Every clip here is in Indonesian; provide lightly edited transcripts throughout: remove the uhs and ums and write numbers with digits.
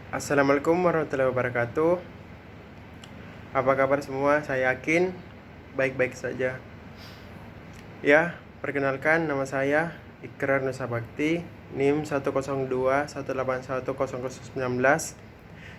Assalamualaikum warahmatullahi wabarakatuh. Apa kabar semua? Saya yakin baik-baik saja. Ya, perkenalkan nama saya Ikrar Nusa Bakti, NIM 102181019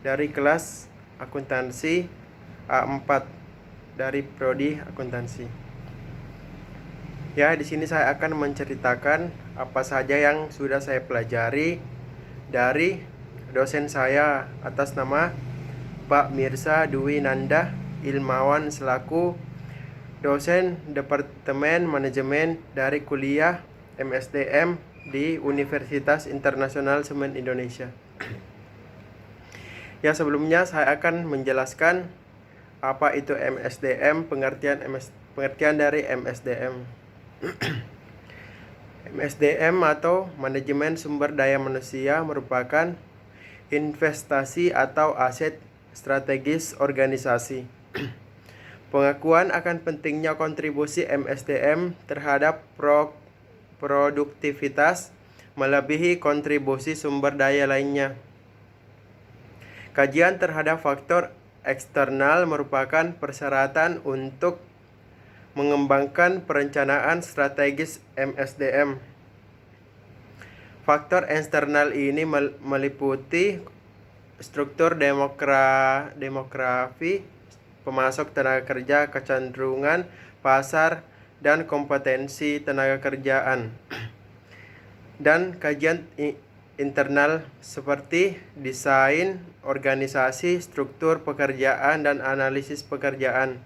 dari kelas akuntansi A4 dari prodi akuntansi. Ya, di sini saya akan menceritakan apa saja yang sudah saya pelajari dari dosen saya atas nama Pak Mirsa Dwi Nanda Ilmawan selaku dosen Departemen Manajemen dari kuliah MSDM di Universitas Internasional Semen Indonesia. Ya, sebelumnya saya akan menjelaskan apa itu MSDM, pengertian dari MSDM. MSDM atau Manajemen Sumber Daya Manusia merupakan investasi atau aset strategis organisasi. Pengakuan akan pentingnya kontribusi MSDM terhadap produktivitas melebihi kontribusi sumber daya lainnya. Kajian terhadap faktor eksternal merupakan persyaratan untuk mengembangkan perencanaan strategis MSDM. Faktor eksternal ini meliputi struktur demografi, pemasok tenaga kerja, kecenderungan pasar, dan kompetensi tenaga kerjaan. Dan kajian internal seperti desain, organisasi, struktur pekerjaan, dan analisis pekerjaan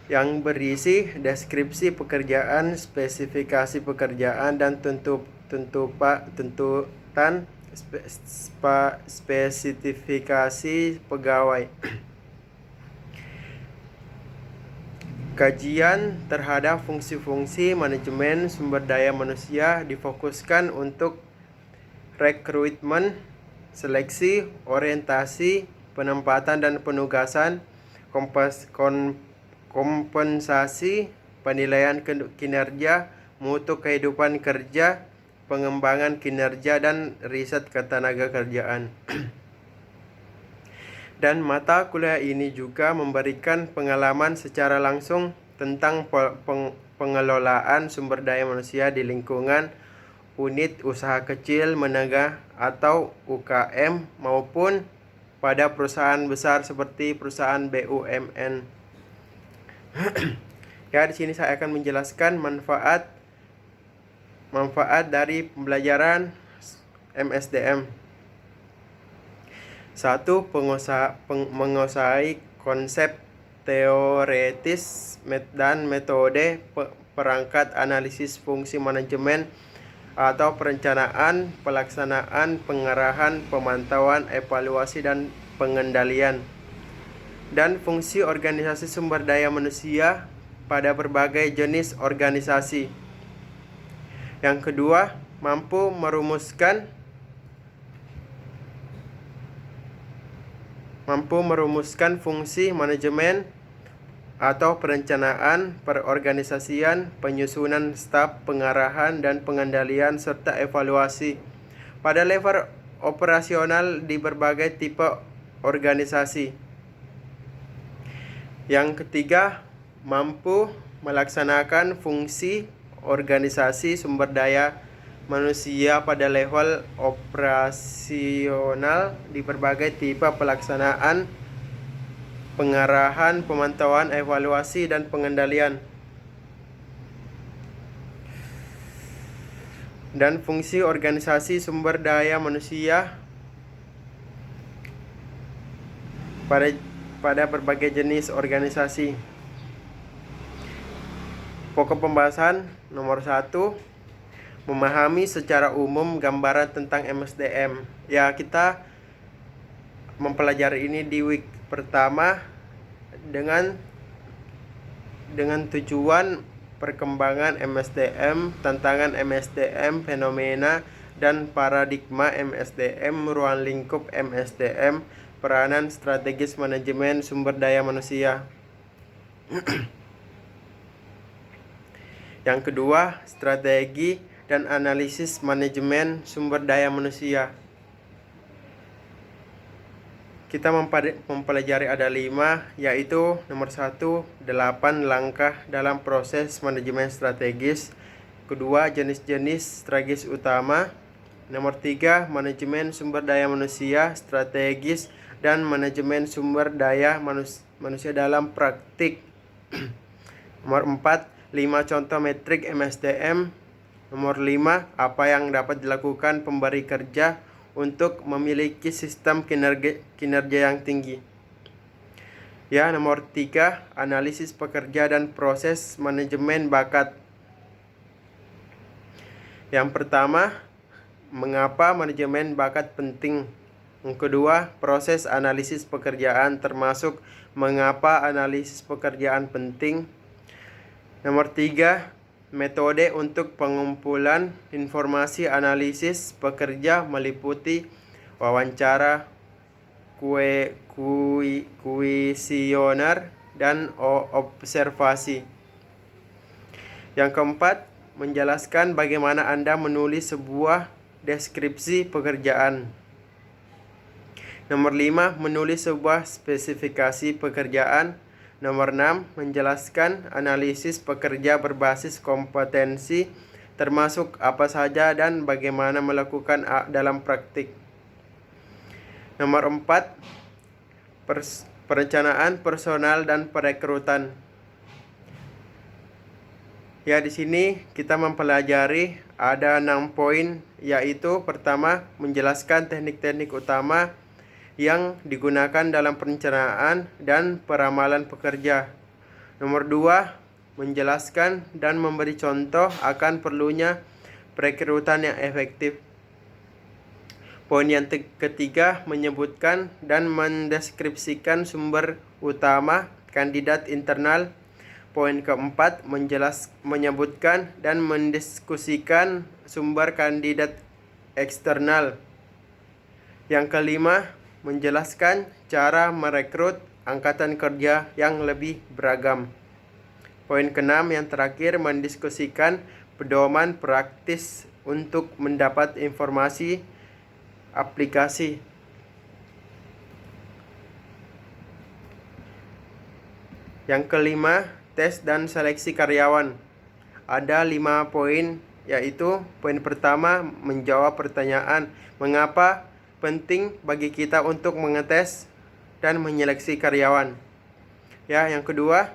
yang berisi deskripsi pekerjaan, spesifikasi pekerjaan, dan tuntutan spesifikasi pegawai. Kajian terhadap fungsi-fungsi manajemen sumber daya manusia difokuskan untuk rekrutmen, seleksi, orientasi, penempatan dan penugasan, kompensasi, penilaian kinerja, mutu kehidupan kerja, pengembangan kinerja, dan riset ketenaga kerjaan. Dan mata kuliah ini juga memberikan pengalaman secara langsung tentang pengelolaan sumber daya manusia di lingkungan unit usaha kecil menengah atau UKM maupun pada perusahaan besar seperti perusahaan BUMN. Ya, di sini saya akan menjelaskan manfaat dari pembelajaran MSDM. 1. Menguasai konsep teoretis dan metode perangkat analisis fungsi manajemen atau perencanaan, pelaksanaan, pengarahan, pemantauan, evaluasi, dan pengendalian, dan fungsi organisasi sumber daya manusia pada berbagai jenis organisasi. Yang kedua, mampu merumuskan fungsi manajemen atau perencanaan, perorganisasian, penyusunan staf, pengarahan, dan pengendalian, serta evaluasi pada level operasional di berbagai tipe organisasi. Yang ketiga, mampu melaksanakan fungsi organisasi sumber daya manusia pada level operasional di berbagai tipe pelaksanaan, pengarahan, pemantauan, evaluasi, dan pengendalian. Dan fungsi organisasi sumber daya manusia pada berbagai jenis organisasi. Pokok pembahasan nomor 1, memahami secara umum gambaran tentang MSDM. Ya, kita mempelajari ini di week pertama dengan tujuan perkembangan MSDM, tantangan MSDM, fenomena dan paradigma MSDM, ruang lingkup MSDM, peranan strategis manajemen sumber daya manusia. Yang kedua, strategi dan analisis manajemen sumber daya manusia. kita mempelajari ada 5, yaitu nomor 1, 8 langkah dalam proses manajemen strategis. Kedua, jenis-jenis strategis utama. Nomor 3, manajemen sumber daya manusia strategis dan manajemen sumber daya manusia dalam praktik. Nomor 4, 5 contoh metrik MSDM. Nomor 5, apa yang dapat dilakukan pemberi kerja untuk memiliki sistem kinerja yang tinggi. Ya, nomor 3, analisis pekerja dan proses manajemen bakat. Yang pertama, mengapa manajemen bakat penting? Yang kedua, proses analisis pekerjaan termasuk mengapa analisis pekerjaan penting. Nomor 3, metode untuk pengumpulan informasi analisis pekerja meliputi wawancara, kuesioner, dan observasi. Yang keempat, menjelaskan bagaimana Anda menulis sebuah deskripsi pekerjaan. Nomor 5, menulis sebuah spesifikasi pekerjaan. Nomor 6, menjelaskan analisis pekerja berbasis kompetensi, termasuk apa saja dan bagaimana melakukan dalam praktik. Nomor 4, perencanaan personal dan perekrutan. Ya, di sini kita mempelajari ada 6 poin, yaitu pertama, menjelaskan teknik-teknik utama yang digunakan dalam perencanaan dan peramalan pekerja. Nomor 2, menjelaskan dan memberi contoh akan perlunya perekrutan yang efektif. Poin yang ketiga, menyebutkan dan mendeskripsikan sumber utama kandidat internal. Poin keempat, menyebutkan dan mendiskusikan sumber kandidat eksternal. Yang kelima, menjelaskan cara merekrut angkatan kerja yang lebih beragam. Poin keenam yang terakhir, mendiskusikan pedoman praktis untuk mendapat informasi aplikasi. Yang kelima, tes dan seleksi karyawan. Ada 5 poin, yaitu poin pertama, menjawab pertanyaan mengapa penting bagi kita untuk mengetes dan menyeleksi karyawan. Ya, yang kedua,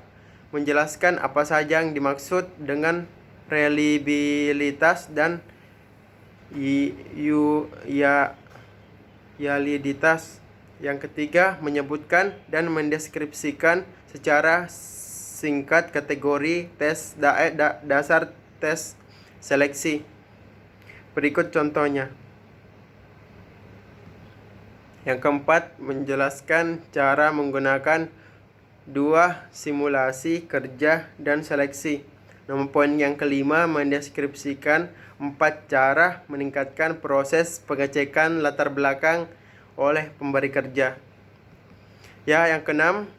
menjelaskan apa saja yang dimaksud dengan reliabilitas dan validitas. Yang ketiga, menyebutkan dan mendeskripsikan secara singkat kategori tes dasar tes seleksi. Berikut contohnya. Yang keempat, menjelaskan cara menggunakan 2 simulasi kerja dan seleksi. Nomor poin yang kelima, mendeskripsikan 4 cara meningkatkan proses pengecekan latar belakang oleh pemberi kerja. Ya, yang keenam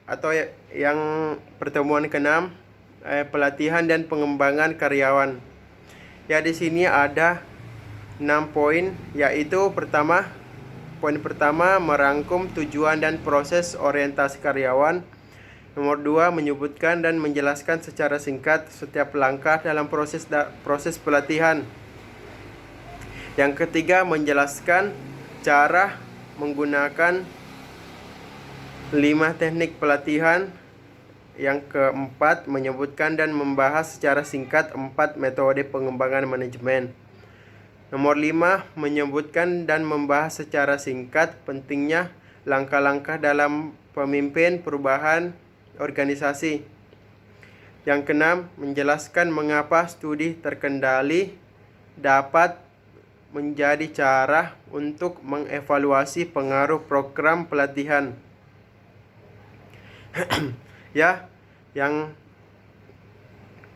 atau yang pertemuan keenam, pelatihan dan pengembangan karyawan. Ya, di sini ada 6 poin, yaitu poin pertama, merangkum tujuan dan proses orientasi karyawan. Nomor 2, menyebutkan dan menjelaskan secara singkat setiap langkah dalam proses pelatihan. Yang ketiga, menjelaskan cara menggunakan 5 teknik pelatihan. Yang keempat, menyebutkan dan membahas secara singkat 4 metode pengembangan manajemen. Nomor 5, menyebutkan dan membahas secara singkat pentingnya langkah-langkah dalam pemimpin perubahan organisasi. Yang keenam, menjelaskan mengapa studi terkendali dapat menjadi cara untuk mengevaluasi pengaruh program pelatihan. Ya, yang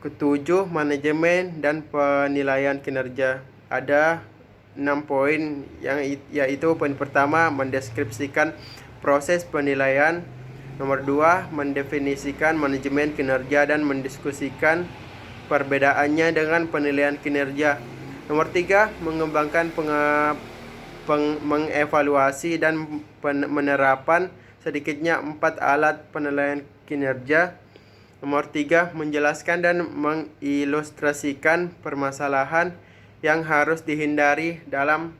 ketujuh, manajemen dan penilaian kinerja. Ada 6 poin, yaitu poin pertama, mendeskripsikan proses penilaian. Nomor 2, mendefinisikan manajemen kinerja dan mendiskusikan perbedaannya dengan penilaian kinerja. Nomor 3, mengembangkan mengevaluasi dan penerapan sedikitnya 4 alat penilaian kinerja. Nomor 3, menjelaskan dan mengilustrasikan permasalahan yang harus dihindari dalam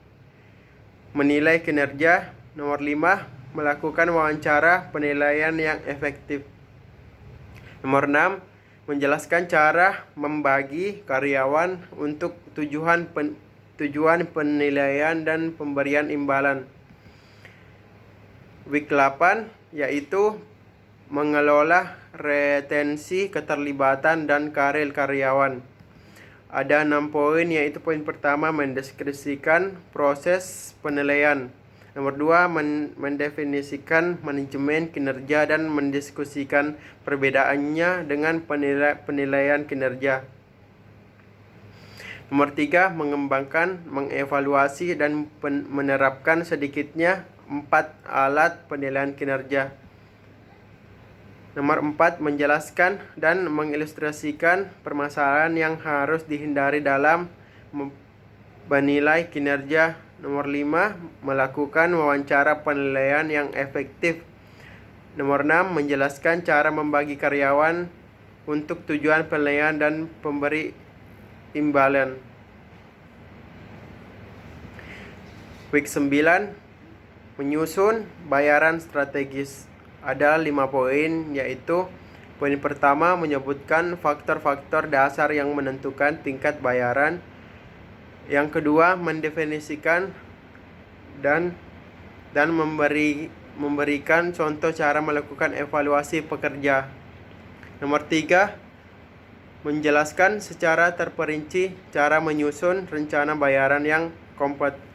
menilai kinerja. Nomor 5, melakukan wawancara penilaian yang efektif. Nomor 6, menjelaskan cara membagi karyawan untuk tujuan penilaian dan pemberian imbalan. Week 8 yaitu mengelola retensi, keterlibatan, dan karir karyawan. Ada 6 poin, yaitu poin pertama mendeskripsikan proses penilaian. Nomor 2, mendefinisikan manajemen kinerja dan mendiskusikan perbedaannya dengan penilaian kinerja. Nomor 3, mengembangkan, mengevaluasi, dan menerapkan sedikitnya 4 alat penilaian kinerja. Nomor 4, menjelaskan dan mengilustrasikan permasalahan yang harus dihindari dalam menilai kinerja. Nomor 5, melakukan wawancara penilaian yang efektif. Nomor 6, menjelaskan cara membagi karyawan untuk tujuan penilaian dan pemberi imbalan. Week 9, menyusun bayaran strategis. Ada 5 poin, yaitu poin pertama menyebutkan faktor-faktor dasar yang menentukan tingkat bayaran. Yang kedua, mendefinisikan dan memberikan contoh cara melakukan evaluasi pekerja. Nomor 3, menjelaskan secara terperinci cara menyusun rencana bayaran yang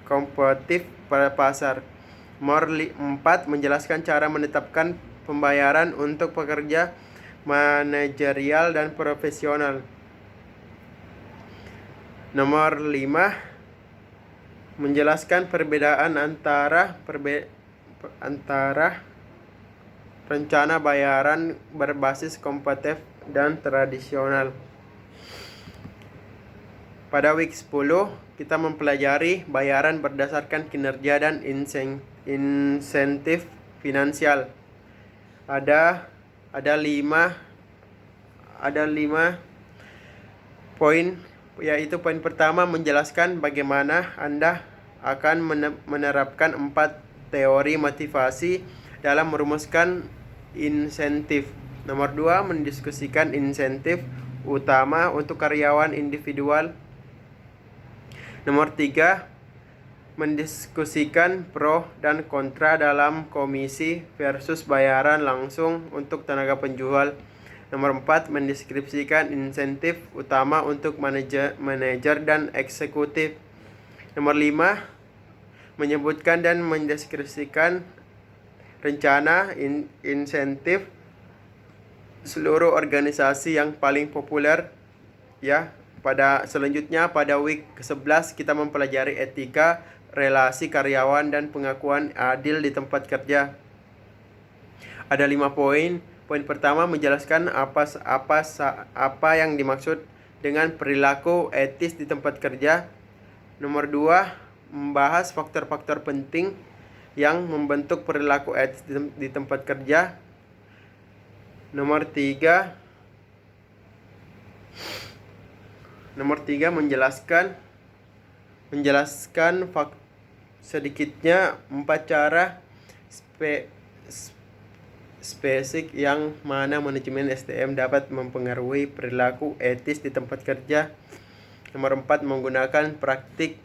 kompetitif pada pasar. Nomor 4, menjelaskan cara menetapkan pembayaran untuk pekerja manajerial dan profesional. Nomor 5, menjelaskan perbedaan antara rencana bayaran berbasis kompetitif dan tradisional. Pada week 10, kita mempelajari bayaran berdasarkan kinerja dan insentif finansial. Ada 5 poin, yaitu poin pertama menjelaskan bagaimana Anda akan menerapkan 4 teori motivasi dalam merumuskan insentif. Nomor 2, mendiskusikan insentif utama untuk karyawan individual. Nomor 3, mendiskusikan pro dan kontra dalam komisi versus bayaran langsung untuk tenaga penjual. Nomor 4, mendeskripsikan insentif utama untuk manajer dan eksekutif. Nomor 5, menyebutkan dan mendeskripsikan rencana insentif seluruh organisasi yang paling populer, ya. Selanjutnya pada week ke-11 kita mempelajari etika, relasi karyawan, dan pengakuan adil di tempat kerja. Ada 5 poin. Poin pertama menjelaskan apa yang dimaksud dengan perilaku etis di tempat kerja. Nomor 2, membahas faktor-faktor penting yang membentuk perilaku etis di tempat kerja. Nomor 3, menjelaskan sedikitnya 4 cara spesifik yang mana manajemen SDM dapat mempengaruhi perilaku etis di tempat kerja. Nomor 4, menggunakan praktik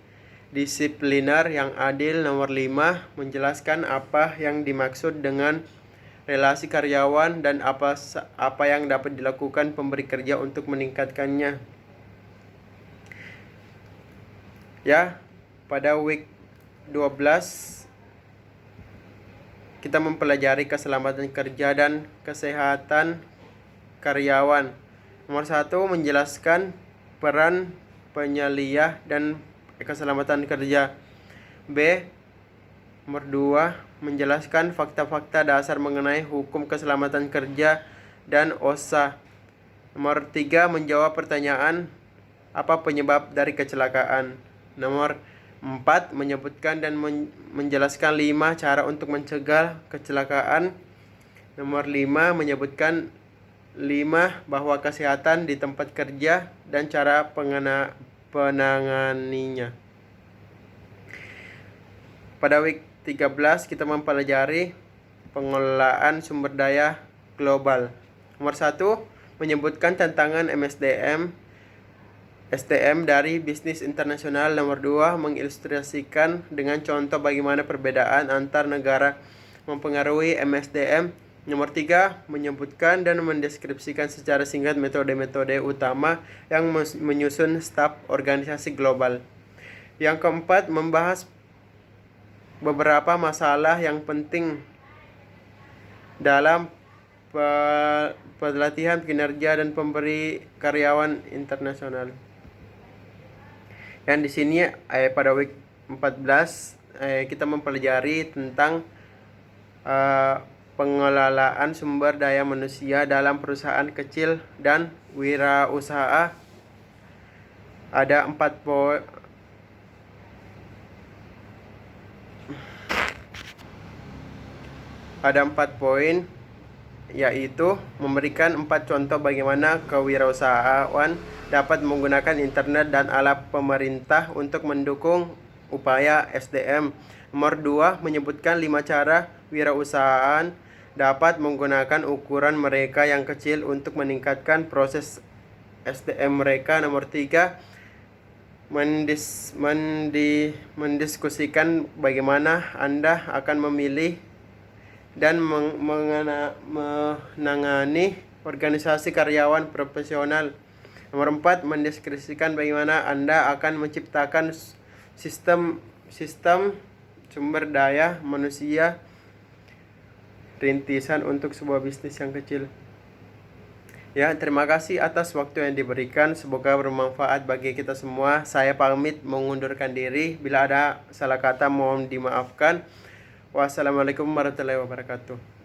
disipliner yang adil. Nomor 5, menjelaskan apa yang dimaksud dengan relasi karyawan dan apa yang dapat dilakukan pemberi kerja untuk meningkatkannya. Ya, pada week 12 kita mempelajari keselamatan kerja dan kesehatan karyawan. Nomor 1, menjelaskan peran penyelia dan keselamatan kerja. B. Nomor 2, menjelaskan fakta-fakta dasar mengenai hukum keselamatan kerja dan OSHA. Nomor 3, menjawab pertanyaan apa penyebab dari kecelakaan. Nomor 4. Menyebutkan dan menjelaskan 5 cara untuk mencegah kecelakaan. Nomor 5. Menyebutkan 5 bahwa kesehatan di tempat kerja dan cara penanganinya. Pada week 13 kita mempelajari pengelolaan sumber daya global. Nomor 1. Menyebutkan tantangan SDM dari bisnis internasional. Nomor 2. Mengilustrasikan dengan contoh bagaimana perbedaan antar negara mempengaruhi MSDM. Nomor 3. Menyebutkan dan mendeskripsikan secara singkat metode-metode utama yang menyusun staf organisasi global. Yang keempat, membahas beberapa masalah yang penting dalam pelatihan kinerja dan pemberi karyawan internasional. Yang di sini pada week 14 kita mempelajari tentang pengelolaan sumber daya manusia dalam perusahaan kecil dan wirausaha. Ada 4 poin. Ada 4 poin, yaitu memberikan 4 contoh bagaimana kewirausahaan dapat menggunakan internet dan alat pemerintah untuk mendukung upaya SDM. Nomor 2, menyebutkan 5 cara wirausahaan dapat menggunakan ukuran mereka yang kecil untuk meningkatkan proses SDM mereka. Nomor 3, mendiskusikan bagaimana Anda akan memilih dan menangani organisasi karyawan profesional. Nomor 4, mendeskripsikan bagaimana Anda akan menciptakan sistem sumber daya manusia rintisan untuk sebuah bisnis yang kecil. Ya, terima kasih atas waktu yang diberikan. Semoga bermanfaat bagi kita semua. Saya pamit mengundurkan diri. Bila ada salah kata mohon dimaafkan. Wassalamualaikum warahmatullahi wabarakatuh.